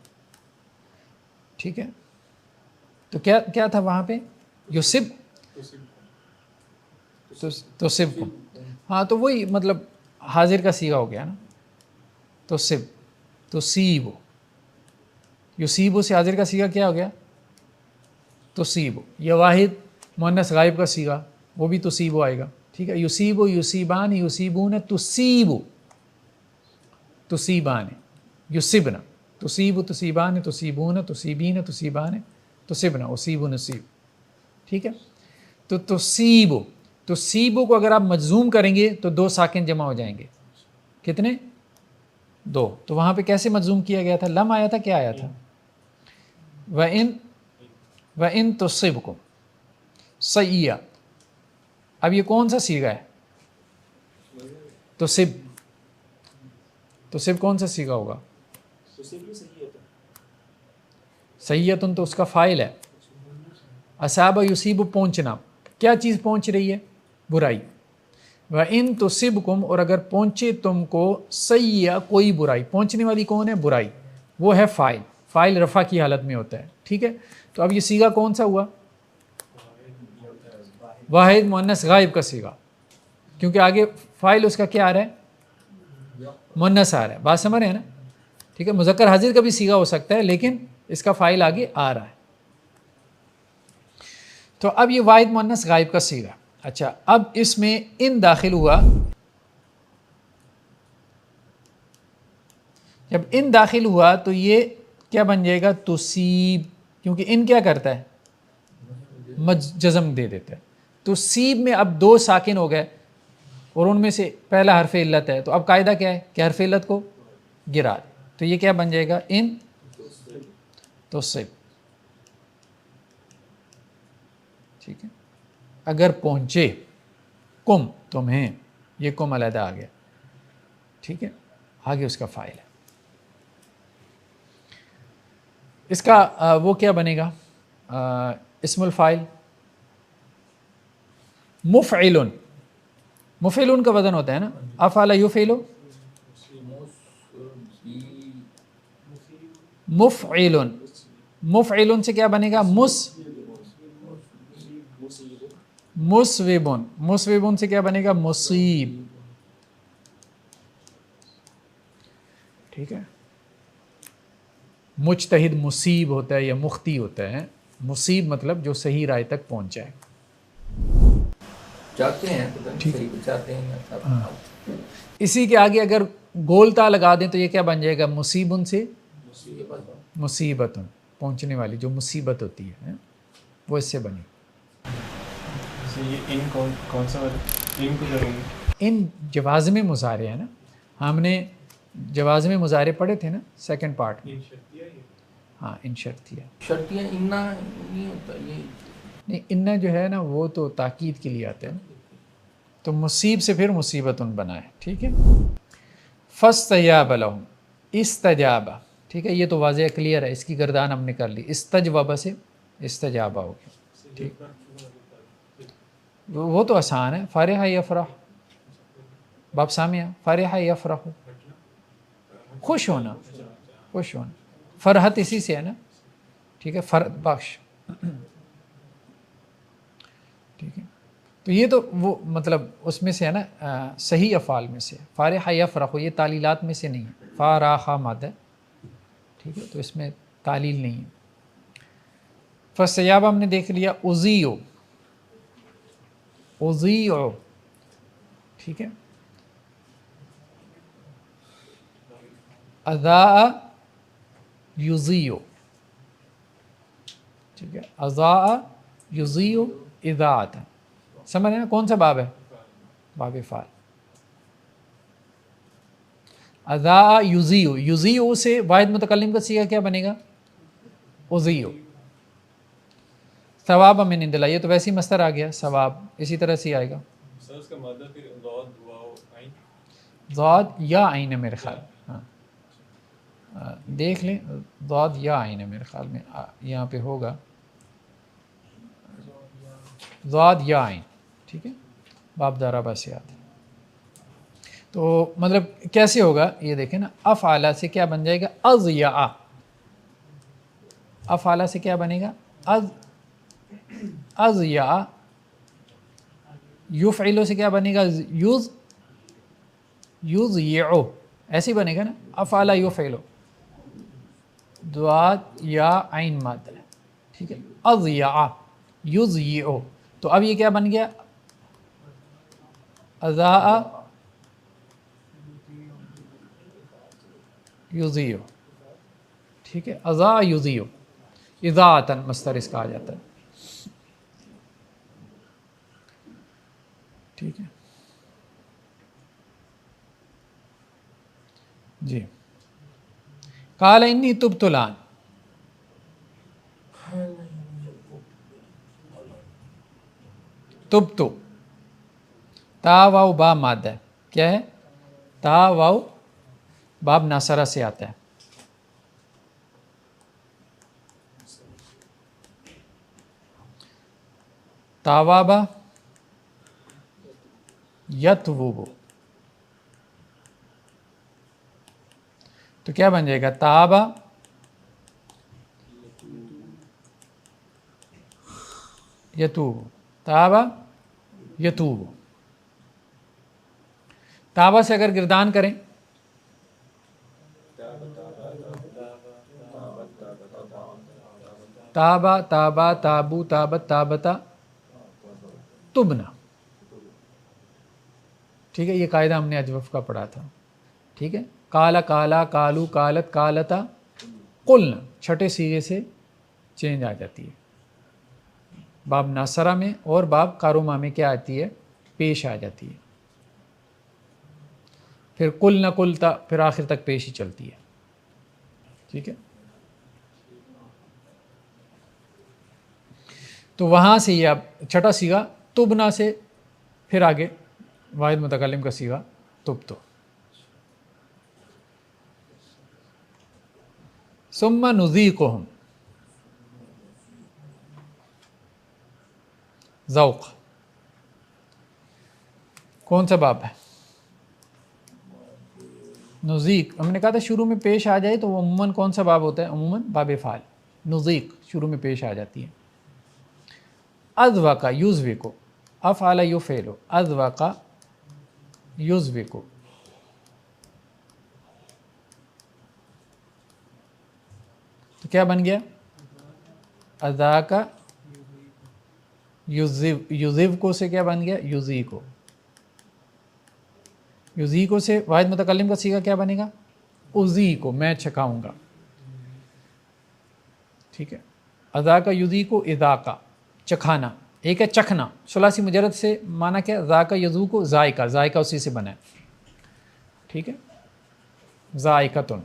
ठीक है, तो क्या क्या था वहाँ पे? युसिब, तो सिब को, हाँ तो वही मतलब हाजिर का सीगा हो गया ना, तो सिब, तो सीबो, युसीबो से हाजिर का सीगा क्या हो गया? तो सीबो। या वाहिद मुअन्नस गायब का सीगा, वो भी तो सीबो आएगा। ठीक है, युसीबो, युसीबान, युसीबून, तुसीबो, तुसीबान, युसिबना, तुसीबु, तुसीबान, तुसीबून, तुसीबीन, तुसीबान, तुसिबना, उसीबु, नसीब। ठीक है, तो तुसीबो, तुसीबो को अगर आप मजूम करेंगे तो दो साकिन जमा हो जाएंगे। कितने? दो। तो वहाँ पे कैसे मजूम किया गया था? लम आया था, क्या आया था? व इन तुसिबकुम सय्या। अब ये कौन सा सीगा है? तुसिब, तुसिब कौन सा सीगा होगा? सय्यतुन तो उसका फ़ाइल है। असाबा युसीबु, पहुँचना, क्या चीज़ पहुँच रही है? बुराई। व इन तुसिबकुम, और अगर पहुँचे तुमको सय्या, कोई बुराई, पहुँचने वाली कौन है? बुराई, वो है फ़ाइल। फ़ाइल रफ़ा की हालत में होता है। ठीक है, तो अब ये सीगा कौन सा हुआ? वाहिद मुअन्नस गायब का सीगा, क्योंकि आगे फ़ाइल उसका क्या आ रहा है? मुअन्नस आ रहा है। बात समझ रहे हैं ना? ठीक है, मुज़क्कर हाजिर का भी सीगा हो सकता है, लेकिन इसका फ़ाइल आगे आ रहा है। तो अब ये वाहिद मुअन्नस गायब का सीगा। अच्छा, अब इसमें इन दाखिल हुआ। जब इन दाखिल हुआ तो ये क्या बन जाएगा? तुसीब, क्योंकि इन क्या करता है? जज़म दे देता है। तुसीब में अब दो साकिन हो गए और उनमें से पहला हरफ इल्लत है, तो अब कायदा क्या है कि हरफ इल्लत को गिरा दे। तो ये क्या बन जाएगा? इन तुसिब। ठीक है, अगर पहुँचे कुम, तुम्हें, ये कुम अलहदा आ गया। ठीक है, आगे उसका फ़ाइल है। इसका वो क्या बनेगा? इस्मुल फ़ाइल मुफ़इलुन, मुफ़इलुन का वज़न होता है ना, अफ़अला युफ़इलु, मुफ़इलुन, मुफ़इलुन से क्या बनेगा? मुस्विबुन, मुस्विबुन से क्या बनेगा? मुसीब। ठीक है, मुज्तहिद मुसीब होता है या मुख्ती होता है। मुसीब मतलब जो सही राय तक पहुंच जाए। चाहते हैं, ठीक है, चाहते हैं। हाँ, इसी के आगे अगर गोलता लगा दें तो ये क्या बन जाएगा? मुसीबुन से मुसीबतुन, पहुंचने वाली जो मुसीबत होती है वो इससे बनी। ये इन कौन सा इन को करेंगे? इन जवाज़िम मुज़ारे है ना, हमने जवाज़िम मुज़ारे पढ़े थे ना सेकंड पार्ट में। हाँ, इन शर्तिया, शर्तिया इन्ना नहीं होता ये। नहीं, इन्ना जो है ना वो तो ताकीद के लिए आते हैं ना, तो मुसीब से फिर मुसीबतुन बना है। ठीक है, फस्तजाब लहुम, इस्तजाबा। ठीक है, ये तो वाज़ेह क्लियर है, इसकी गर्दान हमने कर ली। इस्तजवाबा से इस्तजाबा हो गया। ठीक, वो तो आसान है। फ़ारिहा यफ़रह, बाप सामिया, फ़ारिहा यफ़रह, खुश होना, खुश होना। फ़रहत इसी से है ना। ठीक है, फ़रहत बख्श। ठीक है, तो ये तो वो मतलब उसमें से है ना, सही अफ़ाल में से। फ़ारिहा यफ़रह ये तालीलात में से नहीं है। फ़ाराहा मादा, ठीक है, तो इसमें तालील नहीं है। फस्तजाब हमने देख लिया। उज़ीओ, उज़ीओ, ठीक है। अज़ा युज़ीओ, ठीक है, अज़ा युज़ीओ इज़ाअतन। समझ रहे ना कौन सा बाब है? बाब फ़ाल। अज़ा युज़ियो, युज़ियो से वाहिद मुतकल्लिम का सीगा क्या बनेगा? उज़ियो। सवाब मिन इंदिल्लाह, ये तो वैसे ही मस्तर आ गया सवाब, इसी तरह से आएगा। सर उसका मतलब फिर ज़ाद वाव आइन ज़ाद या आइन है मेरे ख्याल, हाँ देख लें, ज़ाद या आइन है मेरे ख्याल में, यहाँ पे होगा ज़ाद या आइन, ठीक है, बाब दारा बस याद है। तो मतलब कैसे होगा ये देखें ना, अफ़आला से क्या बन जाएगा? अज़ या आ। अफ़आला से क्या बनेगा? अज़ या आ। युफ़इलो से क्या बनेगा? यूज़ ये ओ, ऐसे ही बनेगा ना, अफ़आला युफ़इलो, द्वाद या आइन मादा है, ठीक है। अज़ या आ यूज़ ये ओ, तो अब ये क्या बन गया? अज़ा युज़ियो, ठीक है, अज़ा युज़ियो, इज़ाअतन मस्तर इसका आ जाता है, ठीक है जी। काल इन्नी तुब्तुलान, तुब्तु, ता वाव बा मादा है, क्या है? ता वाव बाब नासरा से आता है। तावाबा यतवुबु, तो क्या बन जाएगा? ताबा यतूबु, ताबा यतूबु। ताबा से अगर गिरदान करें, ताबा ताबा ताबू ताबत ताबता तुबना, ठीक है, ये कायदा हमने अजवफ का पढ़ा था, ठीक है। काला काला, कालू कालत कालता, कुल्न छठे सीगे से चेंज आ जाती है, बाब नासरा में, और बाब कारुमा में क्या आती है? पेश आ जाती है, फिर कुल न कुलता, फिर आखिर तक पेश ही चलती है, ठीक है। तो वहाँ से ये अब छठा सीगा तुबना से, फिर आगे वाहिद मुतकल्लिम का सीगा तुब्तु। सुम्मा नुज़ीक़ुहुम ज़ौक़, कौन सा बाब है? नुज़ीक़, हमने कहा था शुरू में पेश आ जाए तो वो अमूमन कौन सा बाब होता है? अमूमन बाब फ़ाल। नुज़ीक़ शुरू में पेश आ जाती है। अज़वका युज़विको, अफ़अला युफ़इलु, अज़वका युज़विको, तो क्या बन गया? अज़ाका युज़िवको से क्या बन गया? युज़ीको। युज़ीको से वाहिद मुतकल्लिम का सीगा क्या बनेगा? उज़ीको, मैं छकाऊंगा, ठीक है। अज़ाका युज़ीको, इज़ाका चखाना, एक है चखना, सुलासी मुजरद से माना क्या? ज़ाका यज़ूको, ज़ायका, ज़ायका उसी से बना है, ठीक है। ज़ायकतुन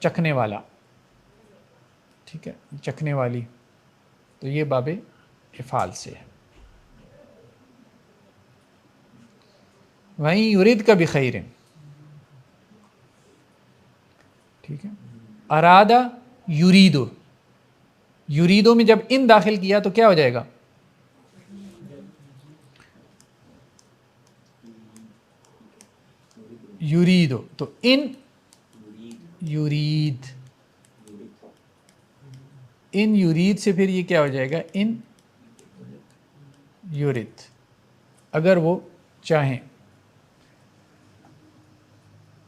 चखने वाला, ठीक है, चखने वाली, तो ये बाबे इफ़ाल से है। वहीं युरिद का भी खैर, ठीक है। अरादा युरीदो, युरीदो में जब इन दाखिल किया तो क्या हो जाएगा? युरीदो, तो इन युरीद, इन युरीद से फिर ये क्या हो जाएगा? इन युरिद, अगर वो चाहें,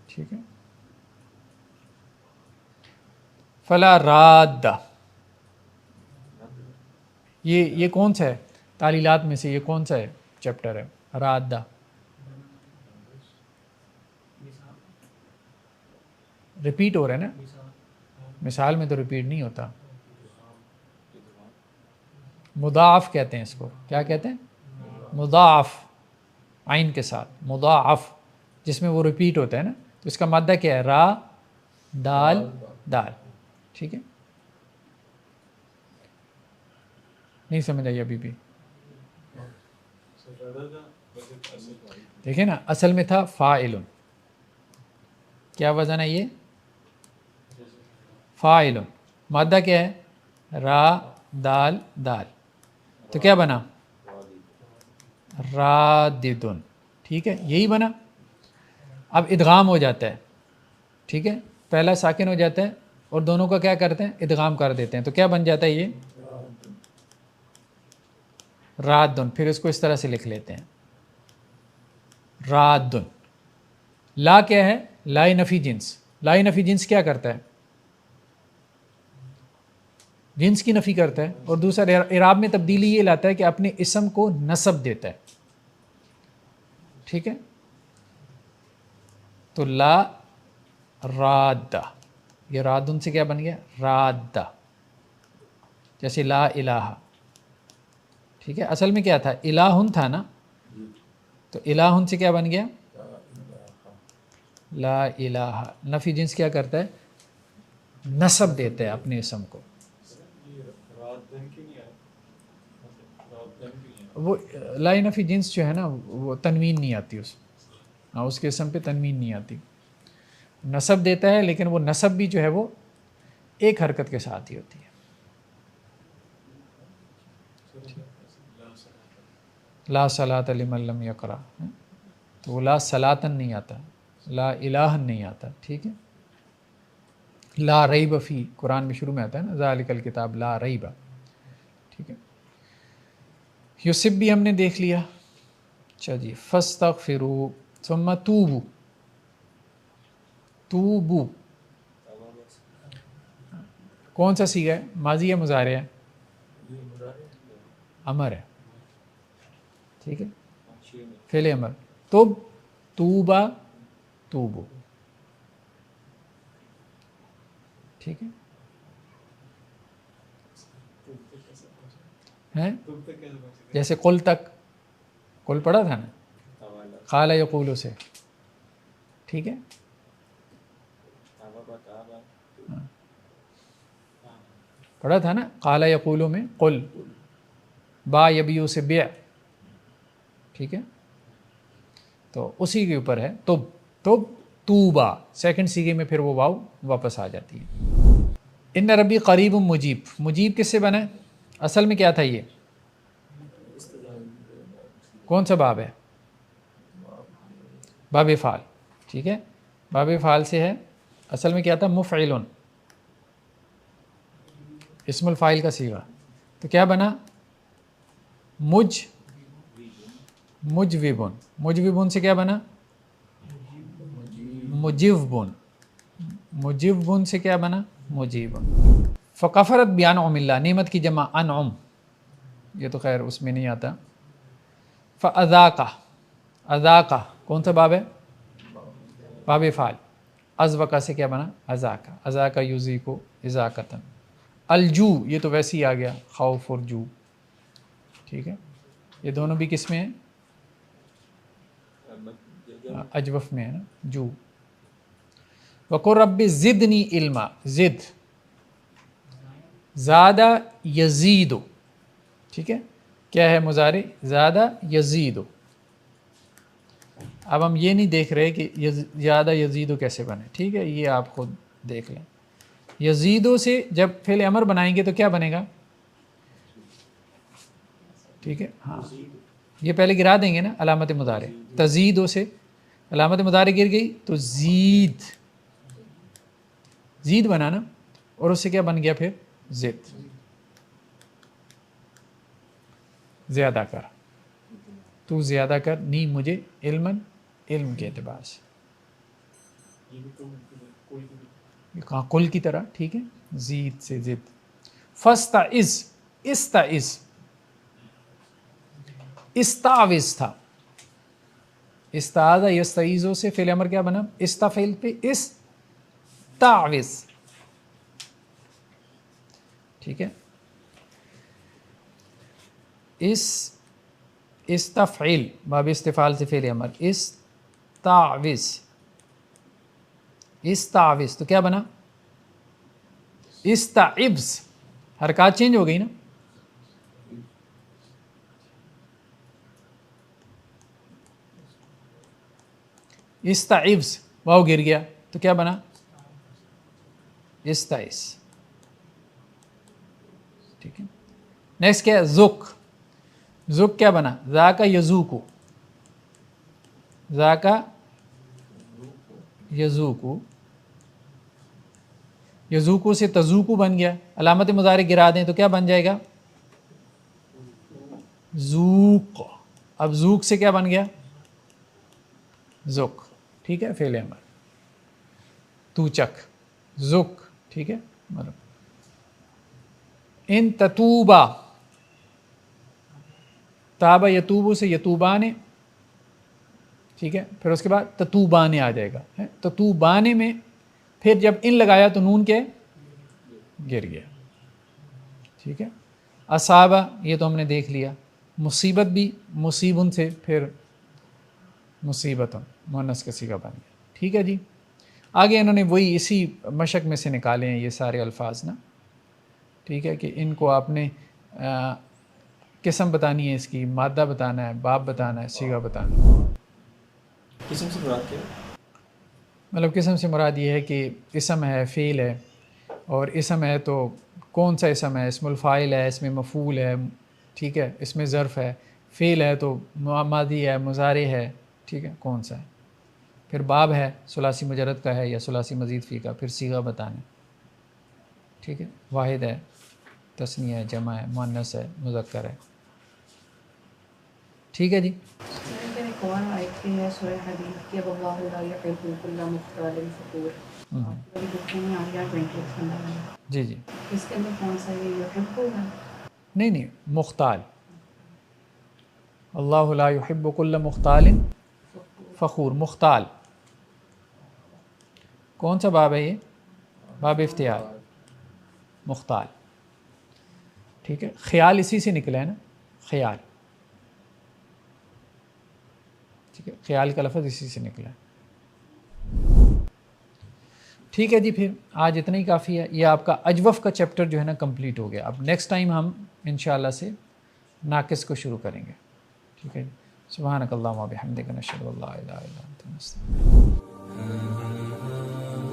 ठीक है। फला राद्दा, ये कौन सा है तालीलात में से? ये कौन सा है चैप्टर है? राद्दा, रिपीट हो रहा है ना, मिसाल में तो रिपीट नहीं होता, मुदाफ कहते हैं इसको, क्या कहते हैं? मुदाफ, आइन के साथ मुदाफ, जिसमें वो रिपीट होता है ना, तो इसका मादा क्या है? रा दाल दाल। ठीक है, नहीं समझ आई अभी भी? देखिए ना, असल में था फ़ाइलुन। क्या वज़न है ये? फ़ाइलुन। मादा क्या है? रा दाल दाल। तो क्या बना? रादिदुन। ठीक है, यही बना। अब इदगाम हो जाता है। ठीक है, पहला साकिन हो जाता है और दोनों का क्या करते हैं? इदगाम कर देते हैं। तो क्या बन जाता है ये? रादुन। फिर इसको इस तरह से लिख लेते हैं, रादुन। ला क्या है? लाई नफ़ी जिन्स। लाई नफ़ी जिन्स क्या करता है? जिन्स की नफ़ी करता है। और दूसरा इराब में तब्दीली ये लाता है कि अपने इसम को नसब देता है। ठीक है, तो ला रादा, ये रादुन से क्या बन गया? रादा। जैसे ला इलाहा। ठीक है, असल में क्या था? इलाहुन था ना, तो इलाहुन से क्या बन गया? ला इलाहा। नफ़ी जिन्स क्या करता है? नसब देता है अपने इसम को। वो लाई नफ़ी जिन्स जो है ना, वो तनवीन नहीं आती उस, हाँ, उसके इसम पे तनवीन नहीं आती। नसब देता है, लेकिन वो नसब भी जो है वो एक हरकत के साथ ही होती है। ला सलात लिमन लम यक़रा, तो वो ला सलातन नहीं आता, ला इलाहन नहीं आता। ठीक है, ला रईब फ़ी कुरान में शुरू में आता है ना, ज़ालिकल किताब ला रईब। ठीक है, यूसिफ भी हमने देख लिया। अच्छा जी, फस्तगफिरू सुम्मा तूबू। तूबू कौन सा सीगा है? माजी है, मुज़ारे है? अमर है। ठीक है, फेले अमर। तुब, तूबा, तूबू। ठीक है, हैं? जैसे कुल तक, कुल पढ़ा था ना, खाला यकूलू से। ठीक है, हाँ, पढ़ा था ना, खाला यकूलू में कुल, बा यबियू से बे। ठीक है, तो उसी के ऊपर है तुब। तुब तूबा, सेकंड सीगे में फिर वो वाव वापस आ जाती है। इन रबी करीब मुजीब। मुजीब किससे बना है? असल में क्या था ये? कौन सा बाब है? बाब फ़ाल। ठीक है, बाब फ़ाल से है। असल में क्या था? मुफ़इलुन, इस्मुल फ़ाइल का सीगा। तो क्या बना? मुजविबुन। मुजविबुन से क्या बना? मुजिवबुन। मुजिवबुन से क्या बना? मुजीबुन। फ़कफ़रत बयान उमिल्ला, नेमत की जमा अनउम, ये तो खैर उसमें नहीं आता। फ़अज़ाक़ा, अज़ाक़ा कौन सा बाब है? बाब फ़ाल। अज़वका से क्या बना? अज़ाक़ा। अज़ाक़ा युज़ी को इज़ाक़तन। अलजू, ये तो वैसे ही आ गया, खौफ और जू। ठीक है, ये दोनों भी किस में है? अजवफ में है ना, जू। वक़ुर रब्बि ज़िदनी इल्मा। ज़िद, ज़्यादा यज़ीदो। ठीक है, क्या है? मुज़ारे ज़्यादा यज़ीदो। अब हम ये नहीं देख रहे कि ज़्यादा यज़ीदो कैसे बने। ठीक है, ये आप खुद देख लें। यज़ीदो से जब फ़िल अमर बनाएंगे तो क्या बनेगा? ठीक है, हाँ, ये पहले गिरा देंगे ना अलामत मुदारे। तज़ीदो से अलामत मुदारे गिर गई तो ज़ीद, ज़ीद बना ना, और उससे क्या बन गया फिर? ज़िद। ज़्यादा कर, तू ज़्यादा कर, नी मुझे इल्मन, इल्म के एतबार से। कहाँ कुल की तरह। ठीक है, ज़ीद से ज़िद। फ़स्ताइज़, इस्ताइज़, इस्ताविज़ था। इस्ताज़ा यस्ताइज़ो से फ़िल अमर क्या बना? इस्ताफ़िल पे इस्ताविज़। ठीक है, इस्तफ़इल बाब इस्तिफ़ाल से फ़िल अमर इस्ताविज़। इस्ताविज़, तो क्या बना? इस्ताइब्स, हरकत चेंज हो गई ना। इस्ताइब्स, वाव गिर गया तो क्या बना? इस्ताइस। ठीक है। नेक्स्ट क्या है? ज़ुक। ज़ुक क्या बना? ज़ाका यज़ूकु, ज़ाका यज़ूकु, यज़ूकु से तज़ूकु बन गया। अलामत मुज़ारे गिरा दें तो क्या बन जाएगा? ज़ूक। अब ज़ूक से क्या बन गया? ज़ुक। ठीक है, फ़ेल अमर। तूचक, ज़ुक। ठीक है, मतलब इन ततूबा, ताबा यतूबू से यतूबाने। ठीक है, फिर उसके बाद ततूबाने आ जाएगा। है ततूबाने में फिर जब इन लगाया तो नून के गिर गया। ठीक है। असाबा, ये तो हमने देख लिया। मुसीबत भी मुसीबुन से फिर मुसीबतुन, मुअन्नस का सीगा बन गया। ठीक है जी। आगे इन्होंने वही इसी मशक में से निकाले हैं ये सारे अल्फाज ना। ठीक है, कि इनको आपने किस्म बतानी है, इसकी मादा बताना है, बाप बताना है, सीगा बताना है। किस्म से मुराद क्या है? मतलब किस्म से मुराद ये है कि इसम है, फ़ेल है, और इसम है तो कौन सा इसम है? इसमुल फ़ाइल है, इसमें मफ़ूल है। ठीक है, इसमें ज़र्फ़ है। फ़ेल है तो मादी है, मुज़ारे है। ठीक है, कौन सा है? फिर बाब है, सुलासी मुजरद का है या सुलासी मज़ीद फ़ी का, फिर सीगा बताना। ठीक है, वाहिद है, तस्निया है, जमा है, मुअन्नस है, मुज़क्कर है। ठीक है जी। जी जी, इसके अंदर कौन सा ये युहिब्बु है? नहीं, मुख्ताल। अल्लाहु ला युहिब्बु कुल्ल मुख्तालिन फ़खूर। मुख्ताल कौन सा बाब है? ये बाब इफ्तियार, मुख्ताल। ठीक है, ख्याल इसी से निकला है ना, ख्याल। ठीक है, ख्याल का लफ्ज़ इसी से निकला है। ठीक है जी, फिर आज इतना ही काफ़ी है। ये आपका अजवफ़ का चैप्टर जो है ना कंप्लीट हो गया। अब नेक्स्ट टाइम हम इंशाअल्लाह से नाकिस को शुरू करेंगे। ठीक है, सुब्हानकल्लाहुम्मा व बिहम्दिका नशहदु अल्ला इलाहा इल्ला अंता नस्तगफिरुक।